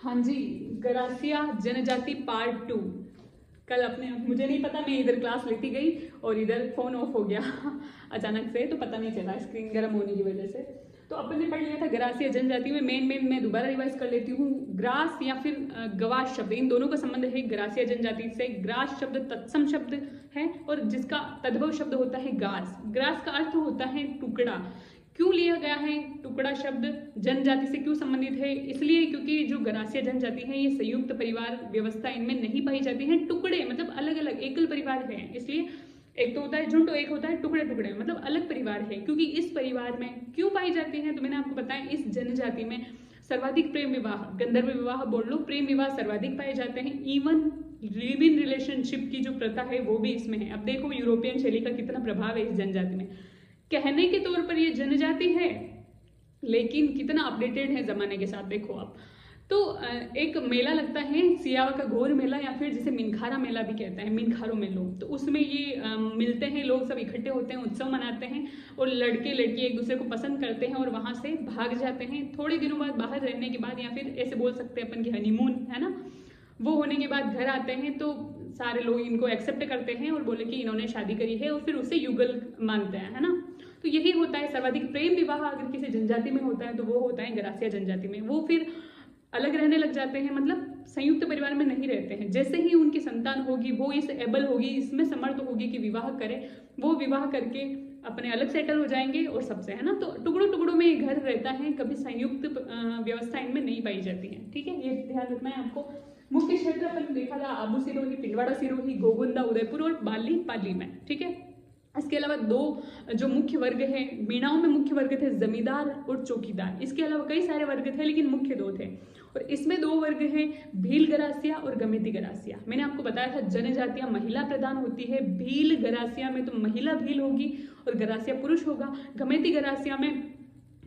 हाँ जी, गरासिया जनजाति पार्ट 2। कल अपने मुझे नहीं पता, मैं इधर क्लास लेती गई और इधर फोन ऑफ हो गया अचानक से, तो पता नहीं चला स्क्रीन गर्म होने की वजह से। तो अपन ने पढ़ लिया था गरासिया जनजाति में। मेन मैं दोबारा रिवाइज कर लेती हूँ। ग्रास या फिर गवास शब्द, इन दोनों का संबंध है गरासिया जनजाति से। ग्रास शब्द तत्सम शब्द है और जिसका तद्भव शब्द होता है गास। ग्रास का अर्थ होता है टुकड़ा। क्यों लिया गया है टुकड़ा शब्द, जनजाति से क्यों संबंधित है? इसलिए क्योंकि जो गरासिया जनजाति है ये संयुक्त परिवार व्यवस्था इनमें नहीं पाई जाती है। टुकड़े मतलब अलग अलग एकल परिवार है, इसलिए एक तो होता है झुंड, एक होता है टुकड़े टुकड़े, मतलब अलग परिवार है। क्योंकि इस परिवार में क्यों पाई जाती है, तो मैंने आपको बताया इस जनजाति में सर्वाधिक प्रेम विवाह, गंधर्व विवाह बोल लो, प्रेम विवाह सर्वाधिक पाए जाते हैं। इवन लिव इन रिलेशनशिप की जो प्रथा है वो भी इसमें है। अब देखो यूरोपियन शैली का कितना प्रभाव है इस जनजाति में। कहने के तौर पर ये जनजाति है लेकिन कितना अपडेटेड है जमाने के साथ, देखो आप। तो एक मेला लगता है सियावा का घोर मेला, या फिर जिसे मिनखारा मेला भी कहते हैं, मिनखारो मेलो। तो उसमें ये मिलते हैं लोग, सब इकट्ठे होते हैं, उत्सव मनाते हैं और लड़के लड़की एक दूसरे को पसंद करते हैं और वहां से भाग जाते हैं। थोड़े दिनों बाद बाहर रहने के बाद, या फिर ऐसे बोल सकते हैं अपन की हनीमून है ना, वो होने के बाद घर आते हैं तो सारे लोग इनको एक्सेप्ट करते हैं और बोले कि इन्होंने शादी करी है और फिर उसे युगल मानते हैं, है ना। तो यही होता है सर्वाधिक प्रेम विवाह अगर किसी जनजाति में होता है तो वो होता है गरासिया जनजाति में। वो फिर अलग रहने लग जाते हैं, मतलब संयुक्त परिवार में नहीं रहते हैं। जैसे ही उनकी संतान होगी, वो इस एबल होगी, इसमें समर्थ होगी कि विवाह करे, वो विवाह करके अपने अलग सेटल हो जाएंगे और सबसे, है ना। तो टुकड़ों टुकड़ों में ये घर रहता है, कभी संयुक्त व्यवस्था इनमें नहीं पाई जाती है, ठीक है। ये ध्यान रखना है आपको। मुख्य क्षेत्र अपन देखा था आबू सिरोही, पिंडवाड़ा सिरोही, गोगुंदा, उदयपुर और बाली पाली में, ठीक है। इसके अलावा दो जो मुख्य वर्ग है मीणाओं में, मुख्य वर्ग थे जमींदार और चौकीदार। इसके अलावा कई सारे वर्ग थे लेकिन मुख्य दो थे, और इसमें दो वर्ग हैं भील गरासिया और गमेती गरासिया। मैंने आपको बताया था जनजातियां महिला प्रधान होती है। भील गरासिया में तो महिला भील होगी और गरासिया पुरुष होगा। गमेती गरासिया में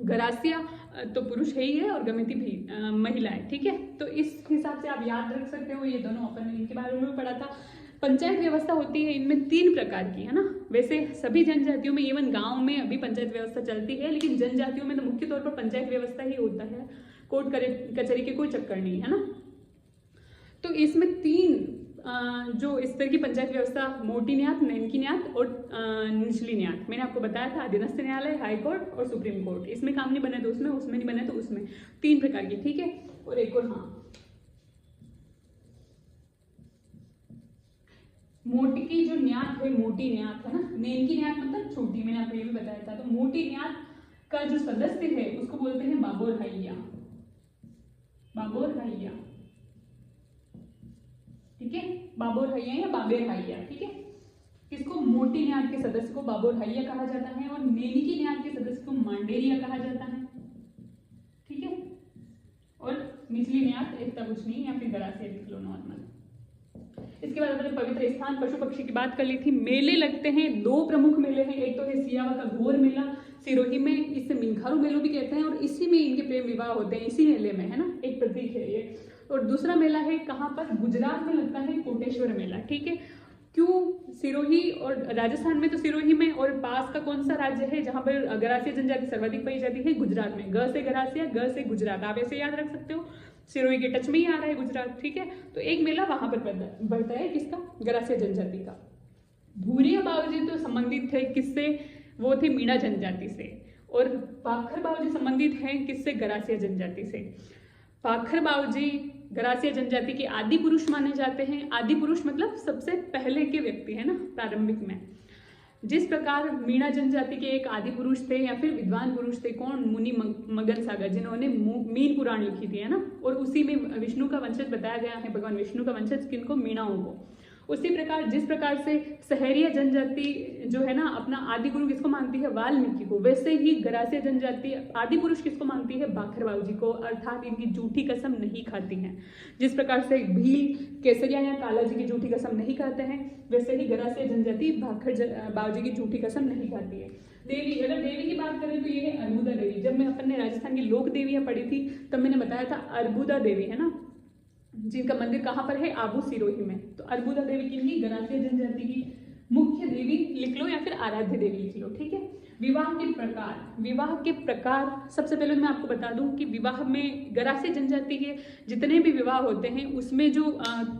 गरासिया तो पुरुष है ही है और गमेती भी महिला है, ठीक है। तो इस हिसाब से आप याद रख सकते हो, ये दोनों अपन ने इनके बारे में पढ़ा था। पंचायत व्यवस्था होती है इनमें 3 प्रकार की, है ना। वैसे सभी जनजातियों में, इवन गांव में अभी पंचायत व्यवस्था चलती है, लेकिन जनजातियों में तो मुख्य तौर पर पंचायत व्यवस्था ही होता है। कोर्ट कचहरी के कोई चक्कर नहीं है ना। तो इसमें 3 जो इस तरह की पंचायत व्यवस्था, मोटी न्यात, नैनकी न्यात और निचली न्यात। मैंने आपको बताया था अधीनस्थ न्यायालय, हाई कोर्ट और सुप्रीम कोर्ट। इसमें काम नहीं बने तो उसमें, उसमें नहीं बने तो उसमें। 3 प्रकार की, ठीक है। और एक और, हाँ, मोटी की जो न्यात है, मोटी न्यात है ना, नैनकी न्यात मतलब छोटी, मैंने आपको ये भी बताया था। तो मोटी न्यात का जो सदस्य है उसको बोलते हैं बाबोर हैया, बाबोर हैया, ठीक है। बाबोर हैया या बाबेर हैया, ठीक है। इसको मोटी न्यात के सदस्य को बाबोर हैया कहा जाता है और नैनकी न्यात के सदस्य को मांडेरिया कहा जाता है, ठीक है। और निचली न्यात इतना कुछ नहीं, या फिर गरासिया लिख लो नॉर्मल। इसके बाद अपने पवित्र स्थान, पशु पक्षी की बात कर ली थी। मेले लगते हैं, 2 प्रमुख मेले हैं। एक तो है सियावा का घोर मेला सिरोही में, इसे मिनखारू मेलो भी कहते हैं, और इसी में इनके प्रेम विवाह होते हैं, इसी मेले में, है ना, एक प्रतीक है ये। और दूसरा मेला है कहाँ पर, गुजरात में लगता है कोटेश्वर मेला, ठीक है। क्यों सिरोही, और राजस्थान में तो सिरोही में, और पास का कौन सा राज्य है जहां पर गरासिया जनजाति सर्वाधिक पाई जाती है, गुजरात में। ग से गरासिया, ग से गुजरात, आप ऐसे याद रख सकते हो। सिरोही के टच में ही आ रहा है गुजरात, ठीक है। तो एक मेला वहां पर बढ़ता है, किसका, गरासिया जनजाति का। भूरिया बावजी तो संबंधित थे किससे, वो थे मीणा जनजाति से। और पाखर बावजी संबंधित हैं किससे, गरासिया जनजाति से। पाखर बावजी गरासिया जनजाति के आदि पुरुष माने जाते हैं। आदि पुरुष मतलब सबसे पहले के व्यक्ति, है ना, प्रारंभिक में। जिस प्रकार मीणा जनजाति के एक आदि पुरुष थे या फिर विद्वान पुरुष थे, कौन, मुनि मगन सागर, जिन्होंने मीन पुराण लिखी थी, है ना। और उसी में विष्णु का वंशज बताया गया है, भगवान विष्णु का वंशज किनको, मीणाओं को। उसी प्रकार जिस प्रकार से सहरिया जनजाति जो है ना अपना आदि गुरु किसको मानती है, वाल्मीकि को, वैसे ही गरासिया जनजाति आदि पुरुष किसको मानती है, बाखर बाबूजी को, अर्थात इनकी झूठी कसम नहीं खाती हैं। जिस प्रकार से भील, केसरिया या कालाजी की झूठी कसम नहीं खाते हैं, वैसे ही गरासिया जनजाति बाखर बाबूजी की झूठी कसम नहीं खाती है। देवी, अगर देवी की बात करें तो ये है अर्बुदा देवी। जब मैं अपन ने राजस्थान की लोक देवियां पढ़ी थी तब मैंने बताया था अर्बुदा देवी, है ना, जिनका मंदिर कहाँ पर है, आबू सिरोही में। तो अर्बुदा देवी की गरासिया जनजाति की मुख्य देवी लिख लो या फिर आराध्य देवी लिख लो, ठीक है। विवाह के प्रकार सबसे पहले मैं आपको बता दूं कि विवाह में गरासिया जनजाति के जितने भी विवाह होते हैं उसमें जो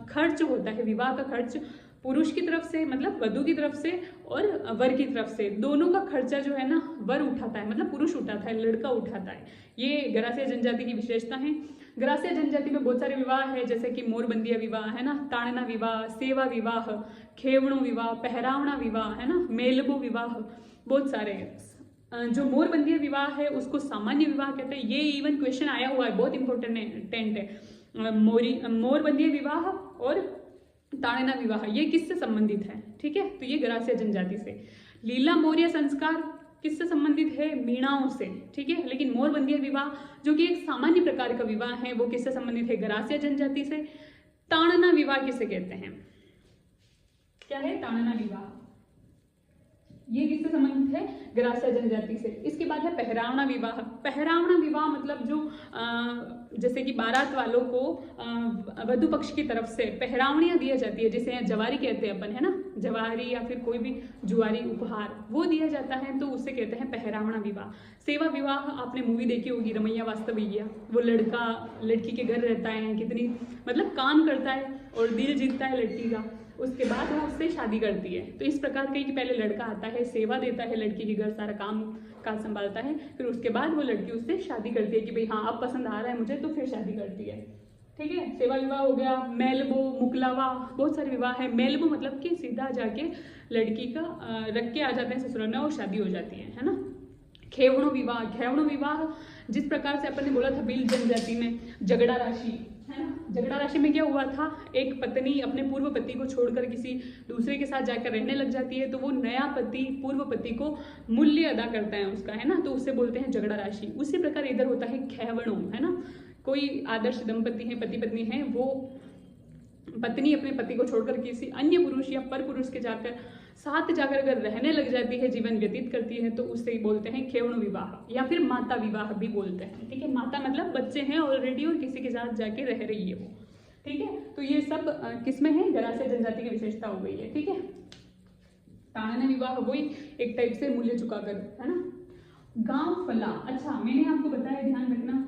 खर्च होता है, विवाह का खर्च पुरुष की तरफ से मतलब वधू की तरफ से और वर की तरफ से दोनों का खर्चा जो है ना वर उठाता है, मतलब पुरुष उठाता है, लड़का उठाता है। ये गरासिया जनजाति की विशेषता है। गरासिया जनजाति में बहुत सारे विवाह है, जैसे कि मोरबंदिया विवाह है ना, ताड़ना विवाह, सेवा विवाह, खेवणो विवाह, पहरावना विवाह है ना, मेलबो विवाह, बहुत सारे हैं। जो मोरबंदिया विवाह है उसको सामान्य विवाह कहते हैं। ये इवन क्वेश्चन आया हुआ है, बहुत इंपॉर्टेंट है। मोरबंदिया विवाह और ताड़ना विवाह ये किससे संबंधित है? ठीक है, तो ये गरासिया जनजाति से। लीला मौर्य संस्कार किससे संबंधित है? मीणाओं से। ठीक है, लेकिन मोरबंदिया विवाह जो कि एक सामान्य प्रकार का विवाह है वो किससे संबंधित है? गरासिया जनजाति से। ताड़ना विवाह किसे कहते हैं? क्या है ताड़ना विवाह? ये किससे संबंधित है? गरासिया जनजाति से। इसके बाद है पहरावना विवाह। पहरावना विवाह मतलब जो जैसे कि बारात वालों को वधु पक्ष की तरफ से पहरावनियां दिया जाती है, जिसे जवारी कहते हैं अपन, है ना, जवारी या फिर कोई भी जुआरी उपहार वो दिया जाता है, तो उससे कहते हैं पहरावना विवाह। सेवा विवाह आपने मूवी देखी होगी रमैया वास्तवैया, वो लड़का लड़की के घर रहता है, कितनी मतलब काम करता है और दिल जीतता है लड़की का, उसके बाद वो उससे शादी करती है। तो इस प्रकार का कि पहले लड़का आता है, सेवा देता है लड़की के घर, सारा काम काज संभालता है, फिर उसके बाद वो लड़की उससे शादी करती है कि भाई हाँ अब पसंद आ रहा है मुझे, तो फिर शादी करती है। ठीक है, सेवा विवाह हो गया। मेलबो, मुकलावा, बहुत सारे विवाह है। मेलबो मतलब कि सीधा जाके लड़की का रख के आ जाते हैं ससुराल में और शादी हो जाती है ना। खेवणो विवाह, खेवणो विवाह जिस प्रकार से अपन ने बोला था भील जनजाति में झगड़ा राशि है ना, झगड़ा राशि में क्या हुआ था, एक पत्नी अपने पूर्व पति को छोड़कर किसी दूसरे के साथ जाकर रहने लग जाती है, तो वो नया पति पूर्व पति को मूल्य अदा करता है उसका, है ना, तो उससे बोलते हैं झगड़ा राशि। उसी प्रकार इधर होता है खेवणो, है ना, कोई आदर्श दंपति है, पति पत्नी है, वो पत्नी अपने पति को छोड़कर किसी अन्य पुरुष या पर पुरुष के साथ जाकर अगर रहने लग जाती है, जीवन व्यतीत करती है, तो उससे ही बोलते हैं खेवणो विवाह या फिर माता विवाह भी बोलते हैं। ठीक है, माता मतलब बच्चे हैं ऑलरेडी और किसी के साथ जाके रह रही है वो। ठीक है, तो ये सब किसमें है? गरासिया जनजाति की विशेषता हो गई है। ठीक है, ताड़ना विवाह वही एक टाइप से मूल्य चुकाकर, है ना। गांव फला, अच्छा मैंने आपको बताया, ध्यान रखना,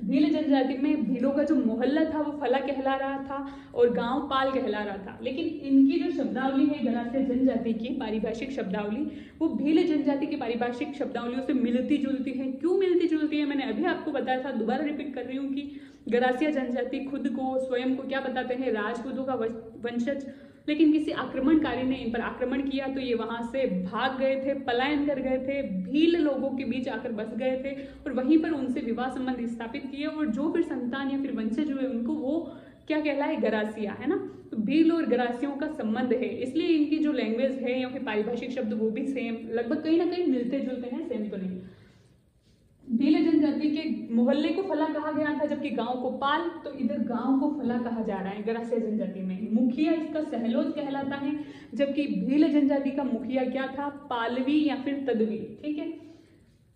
भील जनजाति में भीलों का जो मोहल्ला था वो फला कहला रहा था और गांव पाल कहला रहा था, लेकिन इनकी जो शब्दावली है गरासिया जनजाति की पारिभाषिक शब्दावली, वो भील जनजाति की पारिभाषिक शब्दावलियों से मिलती जुलती है। क्यों मिलती जुलती है? मैंने अभी आपको बताया था, दोबारा रिपीट कर रही हूँ कि गरासिया जनजाति खुद को स्वयं को क्या बताते हैं? राजपूतों का वंशज, लेकिन किसी आक्रमणकारी ने इन पर आक्रमण किया तो ये वहां से भाग गए थे, पलायन कर गए थे, भील लोगों के बीच आकर बस गए थे और वहीं पर उनसे विवाह संबंध स्थापित किए और जो फिर संतान या फिर वंशज हुए उनको वो क्या कहलाए? गरासिया, है ना। तो भील और गरासियों का संबंध है, इसलिए इनकी जो लैंग्वेज है या फिर पारिभाषिक शब्द वो भी सेम, लगभग कहीं ना कहीं मिलते जुलते हैं, सेम तो नहीं। भील जनजाति के मोहल्ले को फला कहा गया था, जबकि गांव को पाल, तो इधर गांव को फला कहा जा रहा है गरासिया जनजाति में। मुखिया इसका सहलोज कहलाता है, जबकि भील जनजाति का मुखिया क्या था? पालवी या फिर तदवी। ठीक है,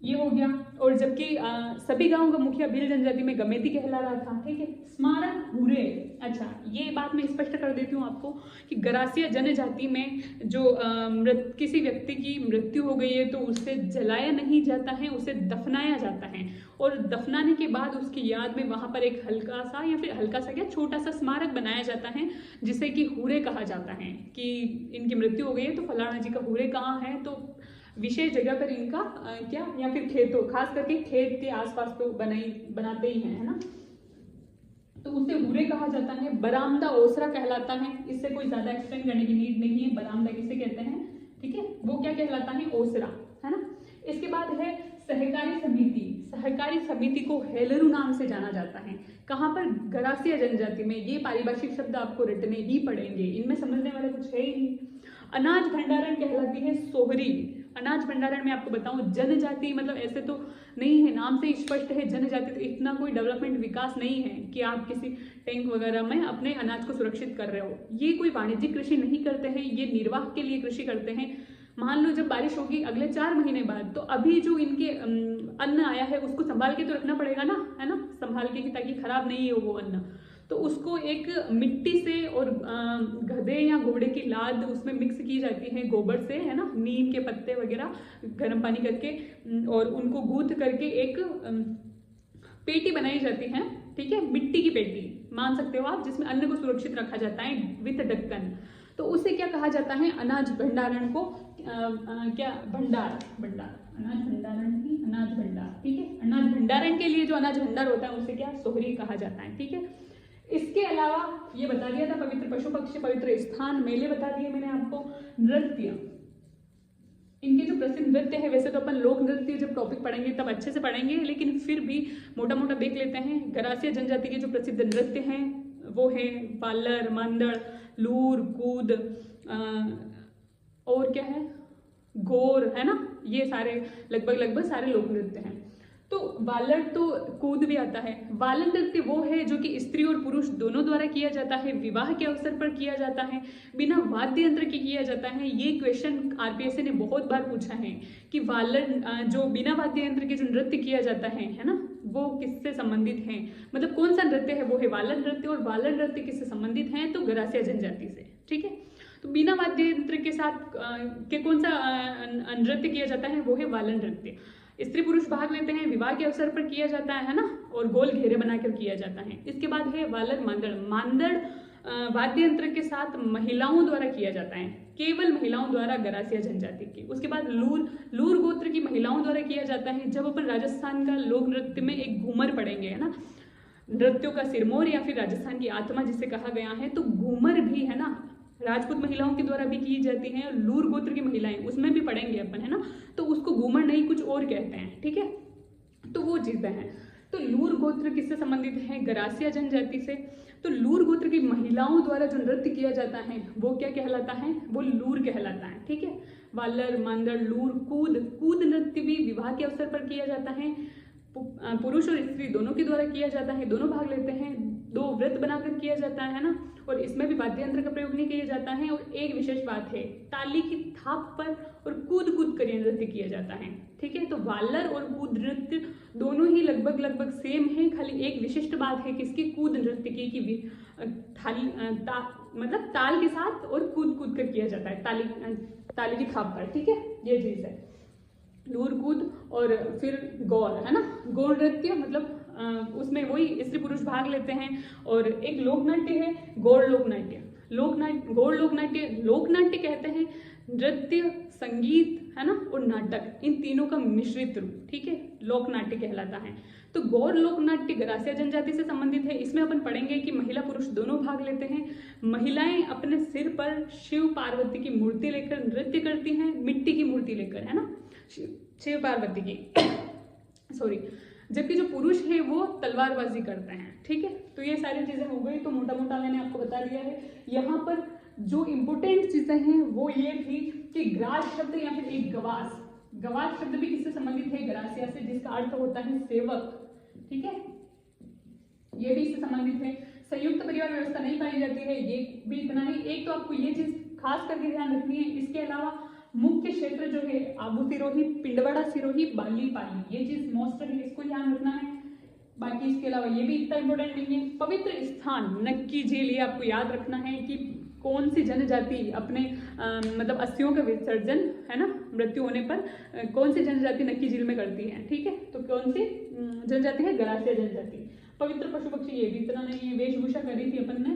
ये हो गया। और जबकि सभी गांवों का मुखिया भील जनजाति में गमेती कहला रहा था। ठीक है, स्मारक हुरे, अच्छा ये बात मैं स्पष्ट कर देती हूँ आपको कि गरासिया जनजाति में जो किसी व्यक्ति की मृत्यु हो गई है तो उसे जलाया नहीं जाता है, उसे दफनाया जाता है और दफनाने के बाद उसकी याद में वहां पर एक हल्का सा या फिर हल्का सा क्या छोटा सा स्मारक बनाया जाता है, जिसे कि हुरे कहा जाता है कि इनकी मृत्यु हो गई है तो फलाना जी का हुरे कहाँ है, तो विशेष जगह पर इनका क्या या फिर खेतों, खास करके खेत के आसपास तो बनाते ही हैं, है ना, तो उसे हुरे कहा जाता है। बरामदा ओसरा कहलाता है, इससे कोई ज्यादा एक्सप्लेन करने की नीड नहीं है। बरामदा किसे कहते हैं? ठीक है, वो क्या कहलाता है? ओसरा, है ना। इसके बाद है सहकारी समिति। सहकारी समिति को हेलरू नाम से जाना जाता है। कहाँ पर? गरासिया जनजाति में। ये पारिभाषिक शब्द आपको रटने ही पड़ेंगे, इनमें समझने वाला कुछ है ही नहीं। अनाज भंडारण कहलाती है सोहरी। अनाज भंडारण में आपको बताऊं, जनजाति मतलब ऐसे तो नहीं है, नाम से स्पष्ट है जनजाति, तो इतना कोई डेवलपमेंट विकास नहीं है कि आप किसी टैंक वगैरह में अपने अनाज को सुरक्षित कर रहे हो। ये कोई वाणिज्यिक कृषि नहीं करते हैं, ये निर्वाह के लिए कृषि करते हैं। मान लो जब बारिश होगी अगले 4 महीने बाद, तो अभी जो इनके अन्न आया है उसको संभाल के तो रखना पड़ेगा ना, है ना, संभाल के, ताकि खराब नहीं हो वो अन्न। तो उसको एक मिट्टी से और गधे या घोड़े की लाद उसमें मिक्स की जाती है गोबर से, है ना, नीम के पत्ते वगैरह गर्म पानी करके और उनको गूंथ करके एक पेटी बनाई जाती है, ठीक है, मिट्टी की पेटी मान सकते हो आप, जिसमें अन्न को सुरक्षित रखा जाता है विथ ढक्कन। तो उसे क्या कहा जाता है, अनाज भंडारण को क्या भंडार अनाज भंडारण ही अनाज भंडार, ठीक है, अनाज भंडारण के लिए जो अनाज भंडार होता है उसे क्या सोहरी कहा जाता है, ठीक है। इसके अलावा ये बता दिया था पवित्र पशु पक्षी, पवित्र स्थान, मेले बता दिए मैंने आपको। नृत्य, इनके जो प्रसिद्ध नृत्य है, वैसे तो अपन लोक नृत्य जब टॉपिक पढ़ेंगे तब अच्छे से पढ़ेंगे, लेकिन फिर भी मोटा मोटा देख लेते हैं। गरासिया जनजाति के जो प्रसिद्ध नृत्य हैं वो है वालर, मांदड़, लूर, कूद, और क्या है, गोर, है ना, ये सारे लगभग सारे लोक नृत्य हैं। तो वालर तो कूद भी आता है। वालर नृत्य वो है जो कि स्त्री और पुरुष दोनों द्वारा किया जाता है, विवाह के अवसर पर किया जाता है, बिना वाद्य यंत्र के किया जाता है। ये क्वेश्चन आरपीएससी ने बहुत बार पूछा है कि वालर जो बिना वाद्य यंत्र के जो नृत्य किया जाता है ना, वो किससे संबंधित है, मतलब कौन सा नृत्य है, वो है वालर नृत्य। और वालर नृत्य किससे संबंधित है, तो गरासिया जनजाति से, ठीक है। तो बिना वाद्य यंत्र के साथ के कौन सा नृत्य किया जाता है, वो है वालर नृत्य। स्त्री पुरुष भाग लेते हैं, विवाह के अवसर पर किया जाता है ना, और गोल घेरे बनाकर किया जाता है। इसके बाद है वालर मांदड़। मांदड़ वाद्य यंत्र के साथ महिलाओं द्वारा किया जाता है, केवल महिलाओं द्वारा, गरासिया जनजाति की। उसके बाद लूर गोत्र की महिलाओं द्वारा किया जाता है। जब अपन राजस्थान का लोक नृत्य में एक घूमर पढ़ेंगे, है ना, नृत्यों का सिरमौर या फिर राजस्थान की आत्मा जिसे कहा गया है, तो घूमर भी, है ना, राजपूत महिलाओं के द्वारा भी की जाती है। और लूर गोत्र की महिलाएं, उसमें भी पढ़ेंगे अपन, है ना, तो उसको घूमर नहीं कुछ और कहते हैं, ठीक है। तो वो चीजें हैं। तो लूर गोत्र किससे संबंधित है, गरासिया जनजाति से। तो लूर गोत्र की महिलाओं द्वारा जो नृत्य किया जाता है वो क्या कहलाता है, वो लूर कहलाता है, ठीक है। वालर, मांदड़, लूर, कूद नृत्य भी विवाह के अवसर पर किया जाता है, पुरुष और स्त्री दोनों के द्वारा किया जाता है, दोनों भाग लेते हैं, दो व्रत बनाकर किया जाता है ना, और इसमें भी वाद्य यंत्र का प्रयोग नहीं किया जाता है। और एक विशेष बात है, ताली की थाप पर और कूद कर नृत्य किया जाता है, ठीक है। तो वालर और कूद नृत्य दोनों ही लगभग सेम है, खाली एक विशिष्ट बात है किसकी, कूद नृत्य की, कि मतलब ताल के साथ और कूद कर किया जाता है, ताली की थाप पर, ठीक है, ये चीज है। लूर, कूद और फिर गौर, है ना, गौर नृत्य मतलब उसमें वही स्त्री पुरुष भाग लेते हैं। और एक लोक नाट्य है गौर लोकनाट्य। गौर लोकनाट्य कहते हैं नृत्य, संगीत, है ना, और नाटक, इन तीनों का मिश्रित रूप, ठीक है, लोकनाट्य कहलाता है। तो गौर लोकनाट्य गरासिया जनजाति से संबंधित है। इसमें अपन पढ़ेंगे कि महिला पुरुष दोनों भाग लेते हैं। महिलाएं अपने सिर पर शिव पार्वती की मूर्ति लेकर नृत्य करती हैं, मिट्टी की मूर्ति लेकर, है ना, शिव पार्वती की सॉरी, जबकि जो पुरुष है वो तलवारबाजी करते हैं, ठीक है। तो ये सारी चीजें हो गई, तो मोटा मोटा मैंने आपको बता दिया है। यहाँ पर जो इम्पोर्टेंट चीजें हैं वो ये थी कि ग्रास शब्द या फिर एक गवास शब्द भी किससे संबंधित है, गरासिया से, जिसका अर्थ होता है सेवक, ठीक है, ये भी इससे संबंधित है। संयुक्त परिवार व्यवस्था नहीं पाई जाती है, ये भी इतना ही। एक तो आपको ये चीज खास करके ध्यान रखनी है। इसके अलावा मुख्य क्षेत्र जो है आबू सिरोही, पिंडवाड़ा सिरोही, बाली पाली, ये चीज मोस्ट है, इसको ध्यान रखना है। बाकी इसके अलावा ये भी इतना इंपॉर्टेंट नहीं है। पवित्र स्थान नक्की झील, ये आपको याद रखना है कि कौन सी जनजाति अपने मतलब अस्थियों का विसर्जन, है ना, मृत्यु होने पर कौन सी जनजाति नक्की झील में करती है, ठीक है। तो कौन सी जनजाति है, गरासिया जनजाति। पवित्र पशु पक्षी, ये भी इतना नहीं है। वेशभूषा करी थी अपन ने।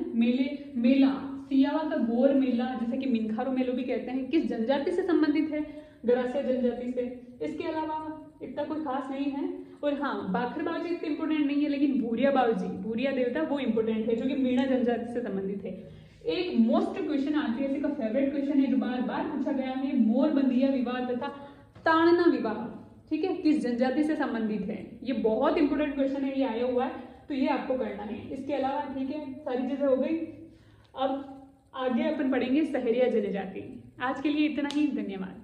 मेला सियावा का गोर मेला, जैसे कि मिनखारो मेलो भी कहते हैं, किस जनजाति से संबंधित है, गरासिया जनजाति से। इसके अलावा इतना कोई खास नहीं है। और हाँ, बाखर बावजी इतना इंपोर्टेंट नहीं है, लेकिन भूरिया बावजी, भूरिया देवता, वो इंपोर्टेंट है, जो कि मीणा जनजाति से संबंधित है। एक मोस्ट क्वेश्चन आरपीएससी का फेवरेट क्वेश्चन है, जो बार बार पूछा गया है, मोरबंदिया विवाह तथा ताड़ना विवाह, ठीक है, किस जनजाति से संबंधित है। ये बहुत इंपोर्टेंट क्वेश्चन है, ये आया हुआ है, तो ये आपको करना है। इसके अलावा ठीक है, सारी चीजें हो गई। अब आगे अपन पढ़ेंगे सहरिया जनजाति। आज के लिए इतना ही, धन्यवाद।